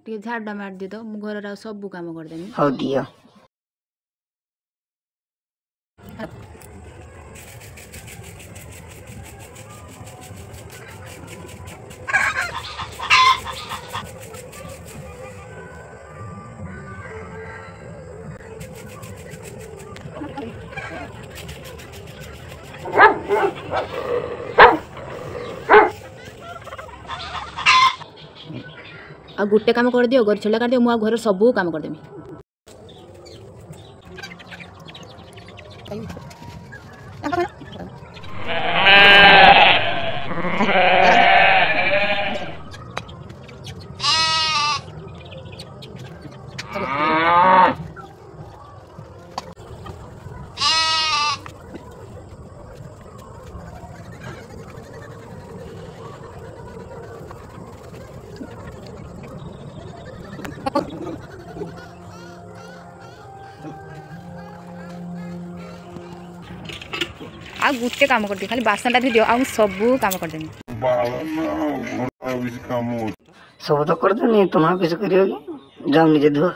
टे झाड़ा मार दे तो मु घर सब काम करदेमी। हौ दियो आ गोटे काम कर दियो घर छला कर दियो मु घर सब काम करदेमी। आ गोटे काम कर दियो खाली बासन टा दियो आ सब काम करदेमी। सब तो कर दो नहीं तुम्हारा किसी करियो जाओ निजे धो।